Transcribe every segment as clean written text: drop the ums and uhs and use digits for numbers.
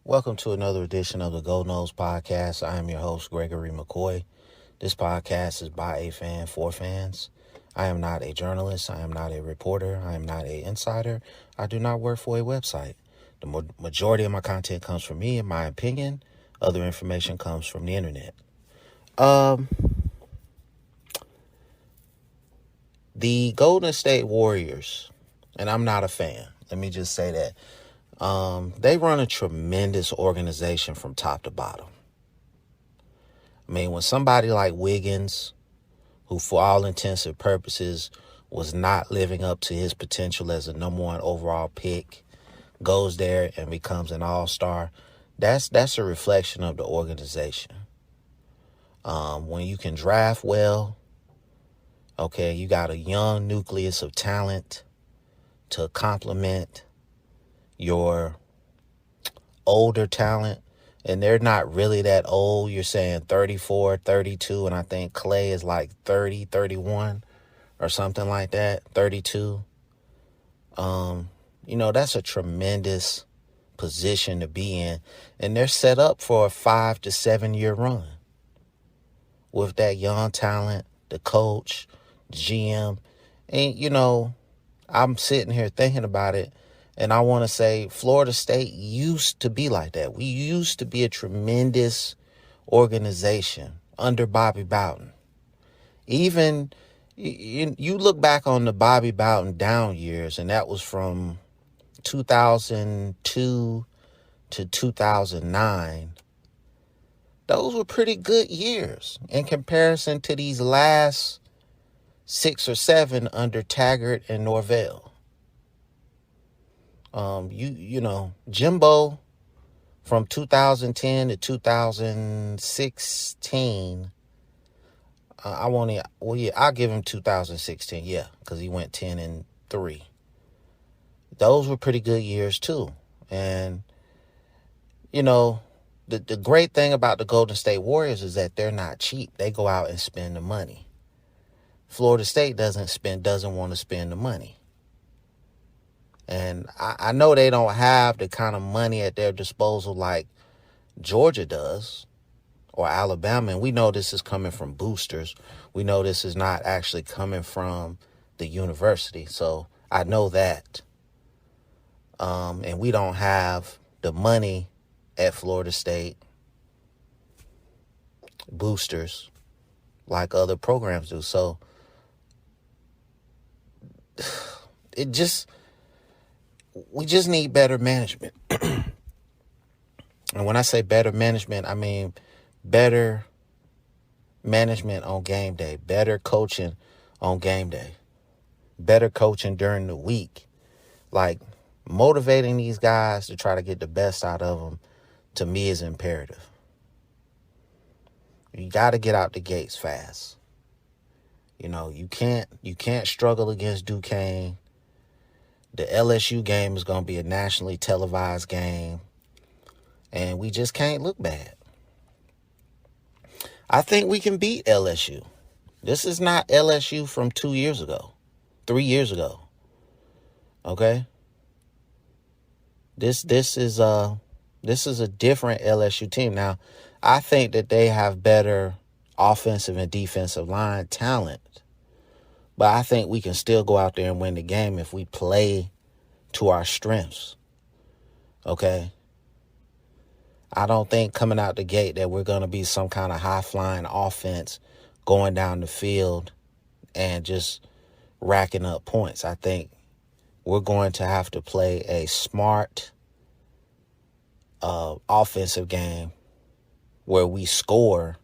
Welcome to another edition of the Noles Podcast. I am your host, Gregory McCoy. This podcast is by a fan for fans. I am not a journalist. I am not a reporter. I am not an insider. I do not work for a website. The majority of my content comes from me and my opinion. Other information comes from the internet. The Golden State Warriors, and I'm not a fan. Let me just say that. They run a tremendous organization from top to bottom. I mean, when somebody like Wiggins, who for all intents and purposes was not living up to his potential as a number one overall pick, goes there and becomes an all-star, that's a reflection of the organization. When you can draft well, okay, you got a young nucleus of talent to complement your older talent, and they're not really that old. You're saying 34, 32, and I think Clay is like 30, 31 or something like that, 32. That's a tremendous position to be in, and they're set up for a 5 to 7 year run with that young talent, the coach, the GM. And, I'm sitting here thinking about it, and I want to say Florida State used to be like that. We used to be a tremendous organization under Bobby Bowden. Even you look back on the Bobby Bowden down years, and that was from 2002 to 2009. Those were pretty good years in comparison to these last 6 or 7 under Taggart and Norvell. Jimbo from 2010 to 2016. I'll give him 2016, because he went 10-3. Those were pretty good years too. And the great thing about the Golden State Warriors is that they're not cheap. They go out and spend the money. Florida State doesn't want to spend the money. And I know they don't have the kind of money at their disposal like Georgia does or Alabama. And we know this is coming from boosters. We know this is not actually coming from the university. So I know that. And we don't have the money at Florida State boosters like other programs do. So we just need better management. And when I say better management, I mean better management on game day, better coaching on game day, better coaching during the week. Like, motivating these guys to try to get the best out of them, to me, is imperative. You got to get out the gates fast. You can't struggle against Duquesne. The LSU game is going to be a nationally televised game, and we just can't look bad. I think we can beat LSU. This is not LSU from 2 years ago, 3 years ago. Okay? This is a different LSU team. Now, I think that they have better offensive and defensive line talent, but I think we can still go out there and win the game if we play to our strengths. Okay? I don't think coming out the gate that we're going to be some kind of high-flying offense going down the field and just racking up points. I think we're going to have to play a smart offensive game where we score,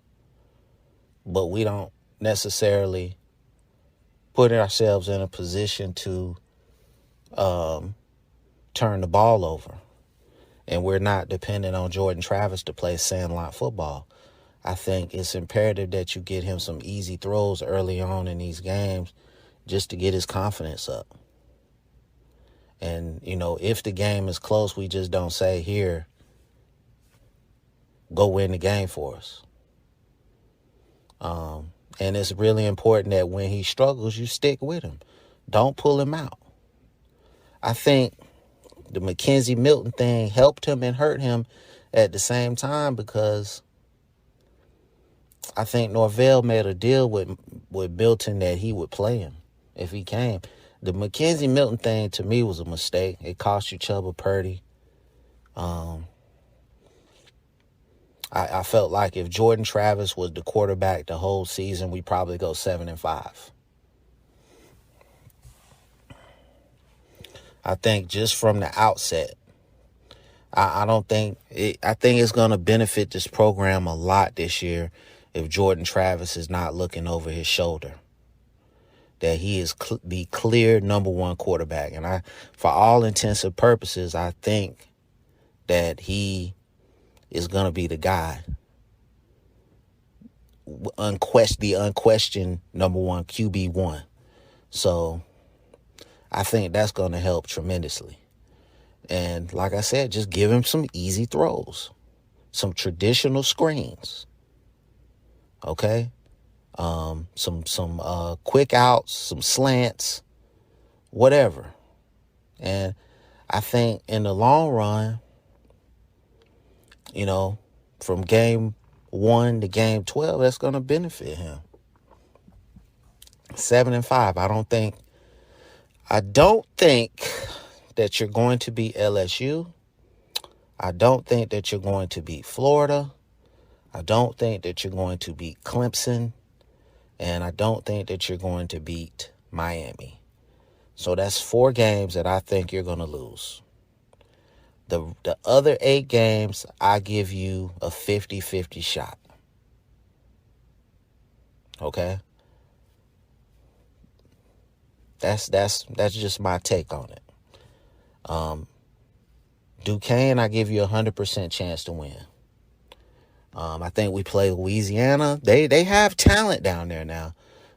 but we don't necessarily put ourselves in a position to turn the ball over. And we're not dependent on Jordan Travis to play sandlot football. I think it's imperative that you get him some easy throws early on in these games just to get his confidence up. And, if the game is close, we just don't say, here, go win the game for us. And it's really important that when he struggles, you stick with him. Don't pull him out. I think the Mackenzie Milton thing helped him and hurt him at the same time, because I think Norvell made a deal with Milton that he would play him if he came. The Mackenzie Milton thing to me was a mistake. It cost you Chuba Purdy. I felt like if Jordan Travis was the quarterback the whole season, we probably go 7-5. I think just from the outset, I don't think I think it's going to benefit this program a lot this year if Jordan Travis is not looking over his shoulder, that he is the clear number one quarterback. And for all intents and purposes, I think that he is going to be the guy, the unquestioned number one QB1. So I think that's going to help tremendously. And like I said, just give him some easy throws, some traditional screens. Okay? Some quick outs, some slants, whatever. And I think in the long run, from game 1 to game 12, that's going to benefit him. 7-5. I don't think that you're going to beat LSU. I don't think that you're going to beat Florida. I don't think that you're going to beat Clemson. And I don't think that you're going to beat Miami. So that's 4 games that I think you're going to lose. The other 8 games, I give you a 50-50 shot. Okay? That's just my take on it. Duquesne, I give you 100% chance to win. I think we play Louisiana. They have talent down there now.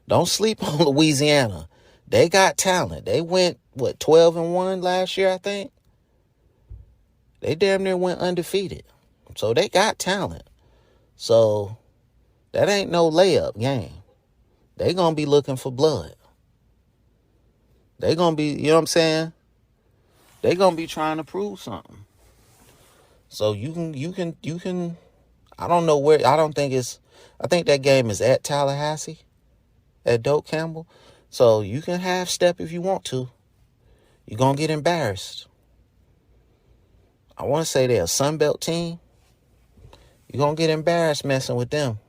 Don't sleep on Louisiana. They got talent. They went, 12-1 last year, I think? They damn near went undefeated. So they got talent. So that ain't no layup game. They going to be looking for blood. They going to be, you know what I'm saying? They going to be trying to prove something. So you can, I don't know where, I think that game is at Tallahassee, at Doak Campbell. So you can half step if you want to. You're going to get embarrassed. I want to say they're a Sunbelt team. You're going to get embarrassed messing with them.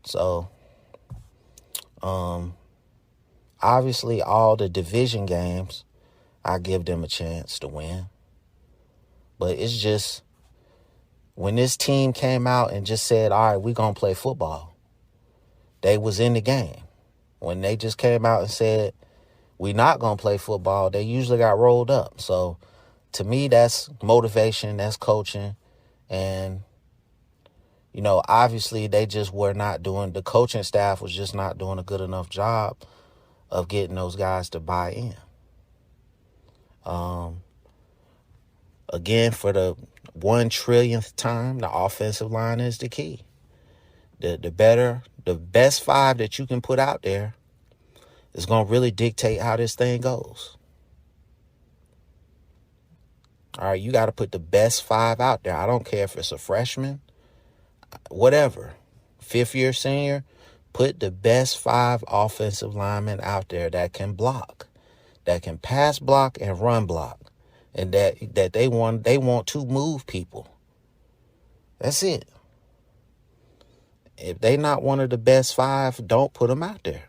So, obviously all the division games, I give them a chance to win. But it's just, when this team came out and just said, all right, we're going to play football, they was in the game. When they just came out and said, we're not going to play football, they usually got rolled up. So, to me, that's motivation, that's coaching. And, obviously they just were not doing, the coaching staff was just not doing a good enough job of getting those guys to buy in. Again, for the 1 trillionth time, the offensive line is the key. The best 5 that you can put out there is going to really dictate how this thing goes. All right, you got to put the best 5 out there. I don't care if it's a freshman, whatever, 5th-year senior. Put the best 5 offensive linemen out there that can block, that can pass block and run block, and that they want to move people. That's it. If they not one of the best 5, don't put them out there.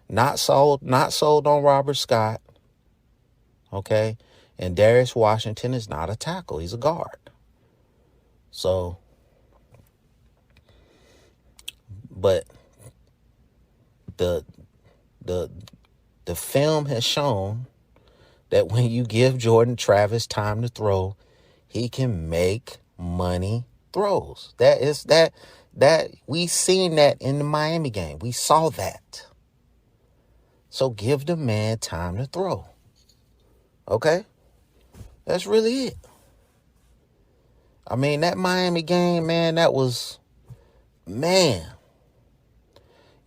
Not sold on Robert Scott. Okay? And Darius Washington is not a tackle. He's a guard. So, but the film has shown that when you give Jordan Travis time to throw, he can make money throws. That we seen that in the Miami game. We saw that. So give the man time to throw. Okay? That's really it. I mean, that Miami game, man, that was, man.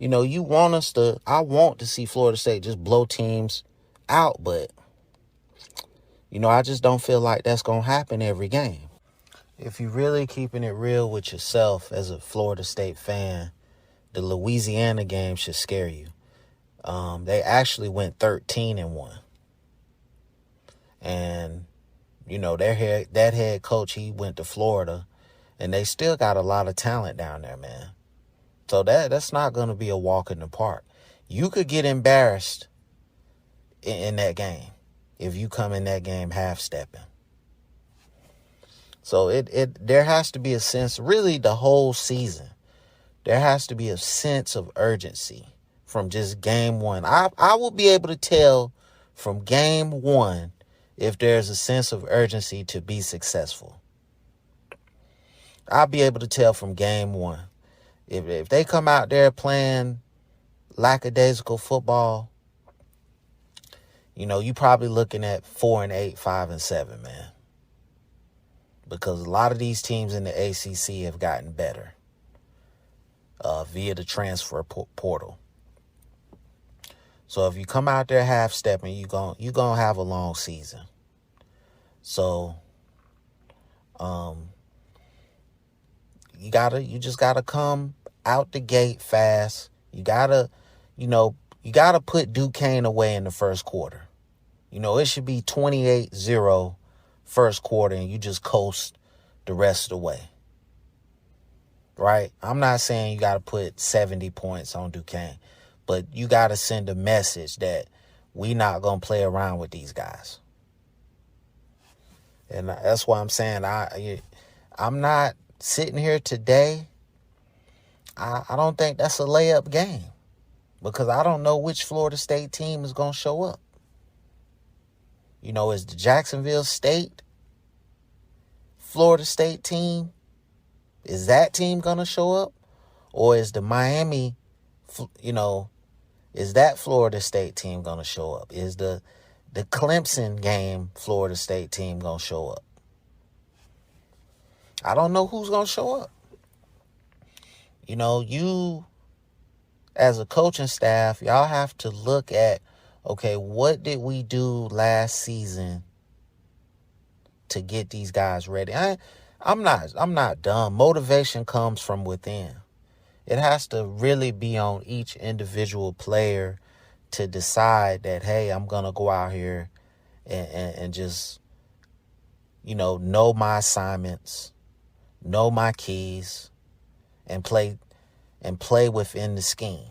I want to see Florida State just blow teams out, but I just don't feel like that's going to happen every game. If you're really keeping it real with yourself as a Florida State fan, the Louisiana game should scare you. They actually went 13-1. And, that head coach, he went to Florida, and they still got a lot of talent down there, man. So that's not going to be a walk in the park. You could get embarrassed in that game if you come in that game half-stepping. So there has to be a sense, really the whole season, there has to be a sense of urgency from just game one. I will be able to tell from game one if there's a sense of urgency to be successful. I'll be able to tell from game one. If they come out there playing lackadaisical football, you probably looking at 4-8, 5-7, man. Because a lot of these teams in the ACC have gotten better via the transfer portal. So if you come out there half-stepping, you're gonna have a long season. So you just gotta come out the gate fast. You gotta put Duquesne away in the first quarter. It should be 28-0 first quarter, and you just coast the rest of the way. Right? I'm not saying you got to put 70 points on Duquesne, but you got to send a message that we not going to play around with these guys. And that's why I'm saying I'm not sitting here today. I don't think that's a layup game because I don't know which Florida State team is going to show up. Is the Jacksonville State, Florida State team, is that team going to show up? Or is the Miami, is that Florida State team going to show up? Is the Clemson game Florida State team going to show up? I don't know who's going to show up. You as a coaching staff, y'all have to look at, okay, what did we do last season to get these guys ready? I'm not dumb. Motivation comes from within. It has to really be on each individual player to decide that, hey, I'm going to go out here and just, know my assignments, know my keys, and play within the scheme.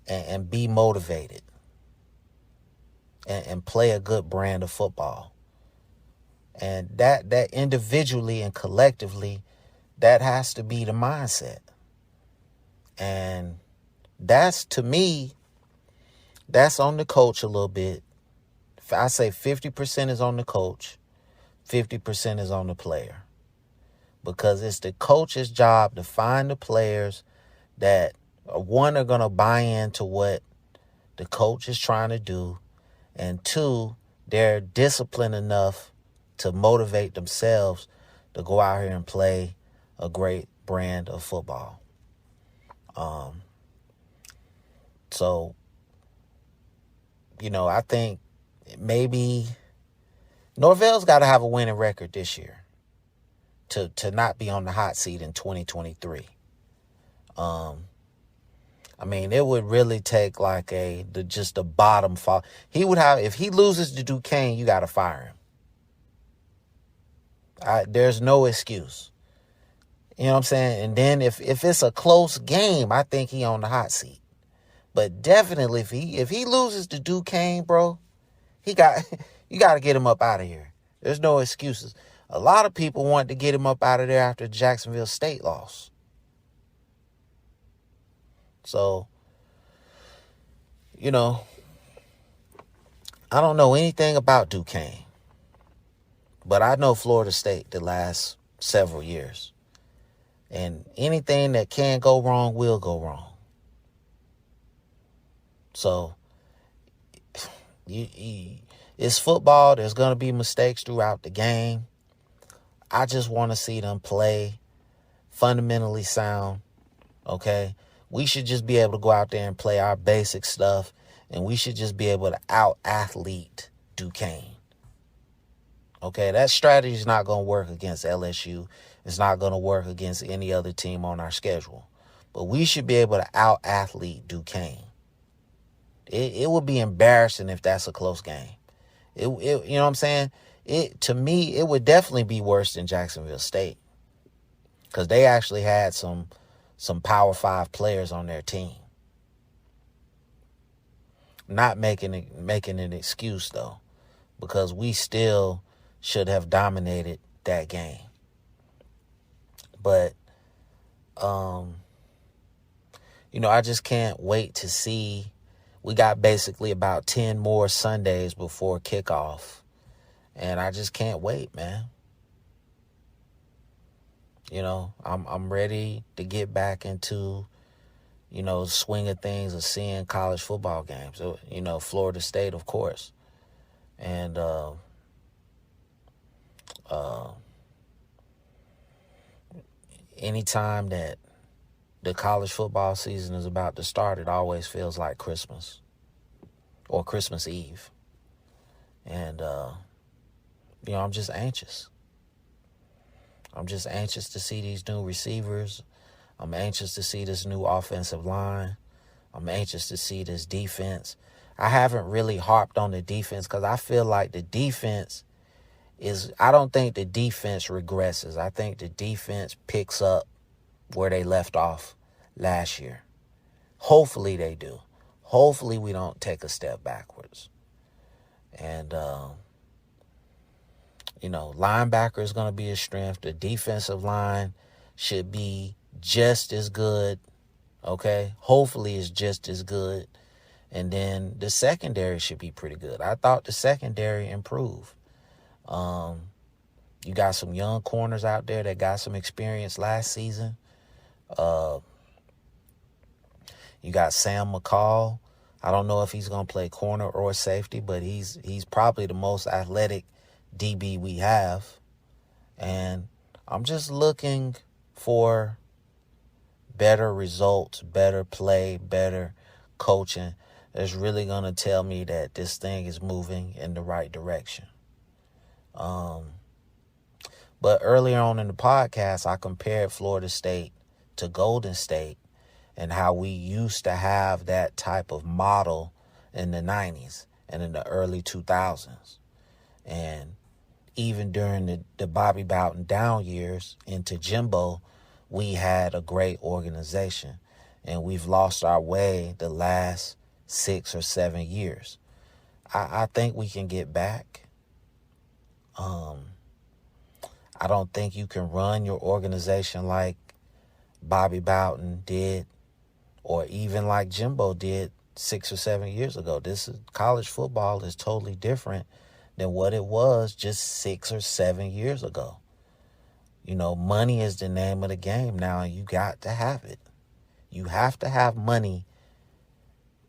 And be motivated and play a good brand of football. And that individually and collectively, that has to be the mindset. And to me, that's on the coach a little bit. I say 50% is on the coach, 50% is on the player. Because it's the coach's job to find the players that, one, are going to buy into what the coach is trying to do, and two, they're disciplined enough to motivate themselves to go out here and play a great brand of football. So, I think maybe Norvell's got to have a winning record this year to not be on the hot seat in 2023. It would really take like just a bottom fall. If he loses to Duquesne, you got to fire him. There's no excuse. You know what I'm saying? And then if it's a close game, I think he on the hot seat. But definitely if he loses to Duquesne, bro, you got to get him up out of here. There's no excuses. A lot of people wanted to get him up out of there after Jacksonville State loss. So, I don't know anything about Duquesne, but I know Florida State the last several years. And anything that can go wrong will go wrong. So, it's football. There's going to be mistakes throughout the game. I just want to see them play fundamentally sound, okay? We should just be able to go out there and play our basic stuff, and we should just be able to out-athlete Duquesne. Okay, that strategy is not going to work against LSU. It's not going to work against any other team on our schedule. But we should be able to out-athlete Duquesne. It would be embarrassing if that's a close game. You know what I'm saying? To me, it would definitely be worse than Jacksonville State, because they actually had some Power 5 players on their team. Not making an excuse, though, because we still should have dominated that game. But, I just can't wait to see. We got basically about 10 more Sundays before kickoff, and I just can't wait, man. I'm ready to get back into, the swing of things of seeing college football games. Florida State, of course. And anytime that the college football season is about to start, it always feels like Christmas or Christmas Eve. And, I'm just anxious. I'm just anxious to see these new receivers. I'm anxious to see this new offensive line. I'm anxious to see this defense. I haven't really harped on the defense because I feel like the defense I don't think the defense regresses. I think the defense picks up where they left off last year. Hopefully they do. Hopefully we don't take a step backwards. And, linebacker is going to be a strength. The defensive line should be just as good, okay? Hopefully it's just as good. And then the secondary should be pretty good. I thought the secondary improved. You got some young corners out there that got some experience last season. You got Sam McCall. I don't know if he's going to play corner or safety, but he's probably the most athletic DB we have. And I'm just looking for better results, better play, better coaching. That's really going to tell me that this thing is moving in the right direction. But earlier on in the podcast, I compared Florida State to Golden State and how we used to have that type of model in the 90s and in the early 2000s. And even during the Bobby Bowden down years into Jimbo, we had a great organization. And we've lost our way the last 6 or 7 years. I think we can get back. I don't think you can run your organization like Bobby Bowden did, or even like Jimbo did 6 or 7 years ago. College football is totally different than what it was just 6 or 7 years ago. Money is the name of the game now, and you got to have it. You have to have money,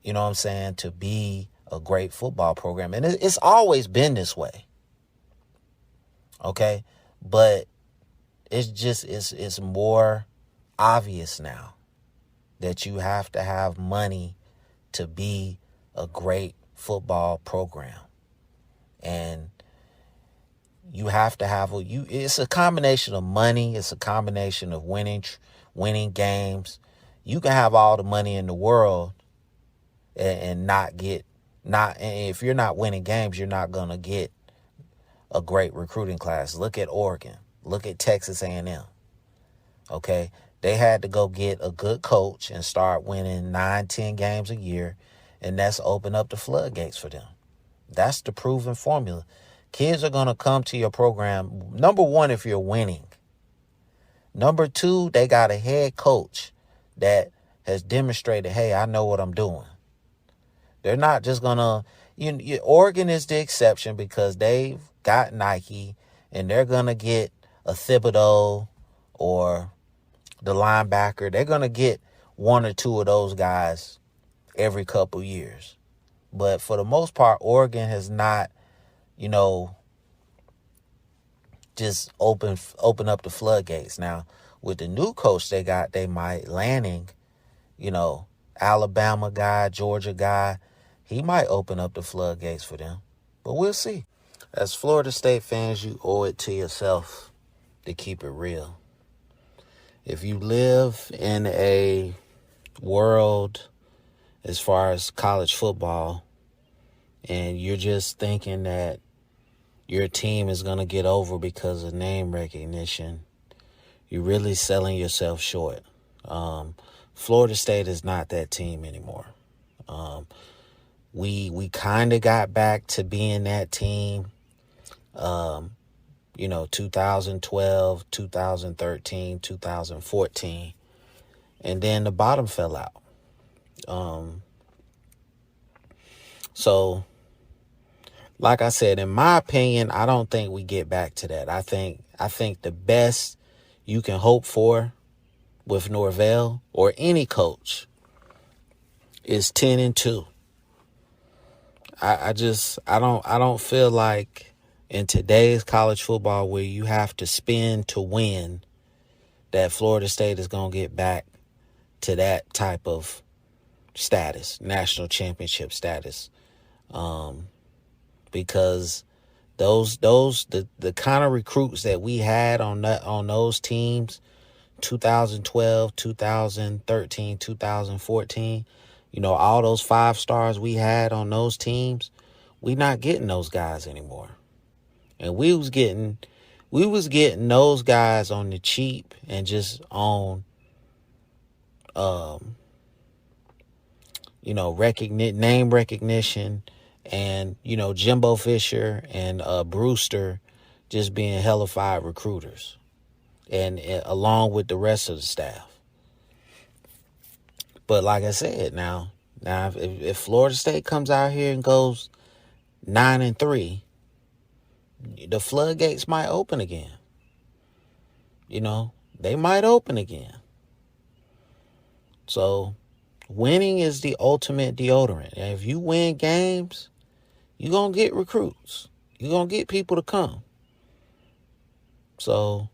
to be a great football program. And it's always been this way. Okay? But it's more obvious now that you have to have money to be a great football program. And you have to have it's a combination of money, it's a combination of winning games. You can have all the money in the world and if you're not winning games, you're not going to get a great recruiting class. Look at Oregon. Look at Texas A&M. Okay? They had to go get a good coach and start winning 9-10 games a year, and that's open up the floodgates for them. That's the proven formula. Kids are going to come to your program, number one, if you're winning. Number two, they got a head coach that has demonstrated, hey, I know what I'm doing. They're not just going to... Oregon is the exception because they've got Nike, and they're going to get a Thibodeau or the linebacker. They're going to get one or two of those guys every couple years. But for the most part, Oregon has not, just open up the floodgates. Now, with the new coach they might Lanning, Alabama guy, Georgia guy, he might open up the floodgates for them. But we'll see. As Florida State fans, you owe it to yourself to keep it real. If you live in a world as far as college football and you're just thinking that your team is going to get over because of name recognition, you're really selling yourself short. Florida State is not that team anymore. We kind of got back to being that team, 2012, 2013, 2014, and then the bottom fell out. So, like I said, in my opinion, I don't think we get back to that. I think the best you can hope for with Norvell or any coach is 10-2. I don't feel like in today's college football where you have to spin to win that Florida State is going to get back to that type of status, national championship status. Because the kind of recruits that we had on those teams, 2012, 2013, 2014, all those 5 stars we had on those teams, we not getting those guys anymore. And we was getting those guys on the cheap and just on name recognition, and Jimbo Fisher and Brewster just being hellified recruiters, and along with the rest of the staff. But like I said, now if Florida State comes out here and goes 9-3, the floodgates might open again. They might open again. So winning is the ultimate deodorant. And if you win games, you're going to get recruits. You're going to get people to come. So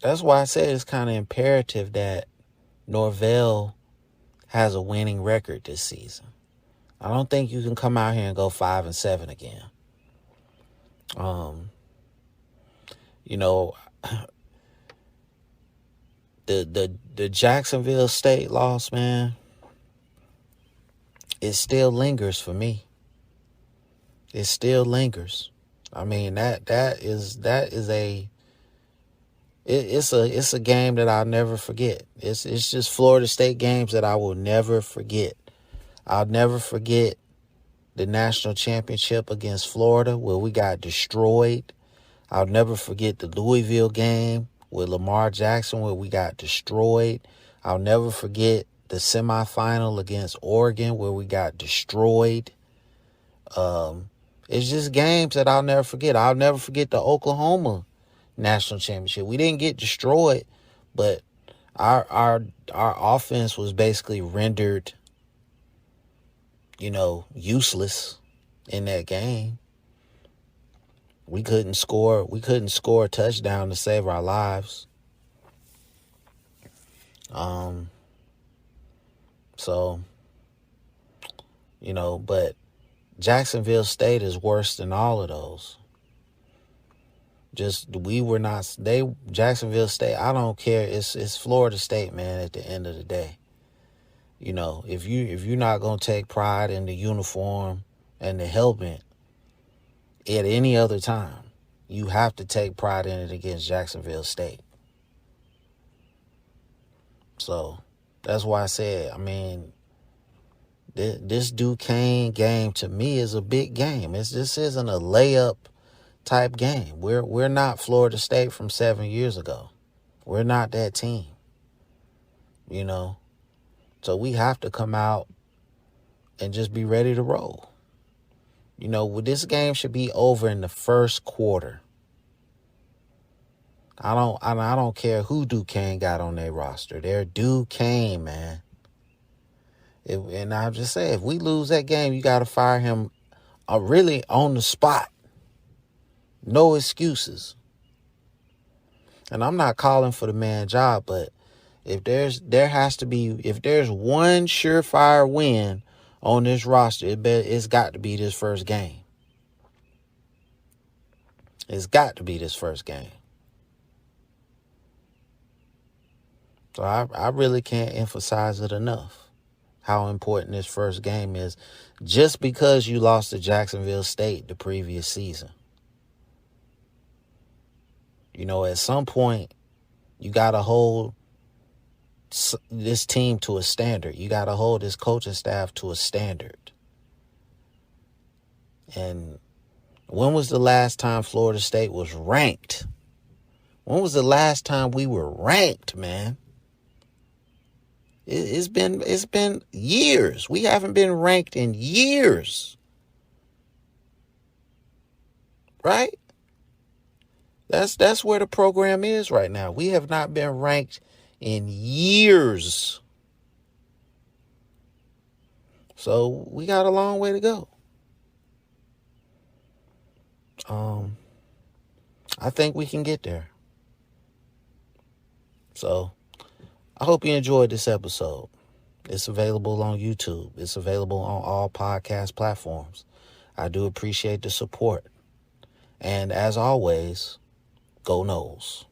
that's why I said it's kind of imperative that Norvell has a winning record this season. I don't think you can come out here and go 5-7 again. The Jacksonville State loss, man, it still lingers for me. It still lingers. I mean, it's a game that I'll never forget. It's just Florida State games that I will never forget. I'll never forget the national championship against Florida where we got destroyed. I'll never forget the Louisville game with Lamar Jackson where we got destroyed. I'll never forget the semifinal against Oregon where we got destroyed. It's just games that I'll never forget. I'll never forget the Oklahoma national championship. We didn't get destroyed, but our offense was basically rendered, useless in that game. We couldn't score a touchdown to save our lives. But Jacksonville State is worse than all of those. Jacksonville State, I don't care. It's Florida State, man, at the end of the day. If you're not going to take pride in the uniform and the helmet at any other time, you have to take pride in it against Jacksonville State. So that's why I said, this Duquesne game to me is a big game. This isn't a layup type game. We're not Florida State from 7 years ago. We're not that team. So we have to come out and just be ready to roll. This game should be over in the first quarter. I don't care who Duquesne got on their roster. They're Duquesne, man. And I'll just say, if we lose that game, you got to fire him really on the spot. No excuses. And I'm not calling for the man job, but if there's one surefire win on this roster, it's got to be this first game. It's got to be this first game. So I really can't emphasize it enough, how important this first game is, just because you lost to Jacksonville State the previous season. At some point, you got to hold this team to a standard. You got to hold this coaching staff to a standard. And when was the last time Florida State was ranked? When was the last time we were ranked, man? It's been years. We haven't been ranked in years. Right? That's where the program is right now. We have not been ranked in years. So we got a long way to go. I think we can get there. So I hope you enjoyed this episode. It's available on YouTube. It's available on all podcast platforms. I do appreciate the support. And as always, go Noles.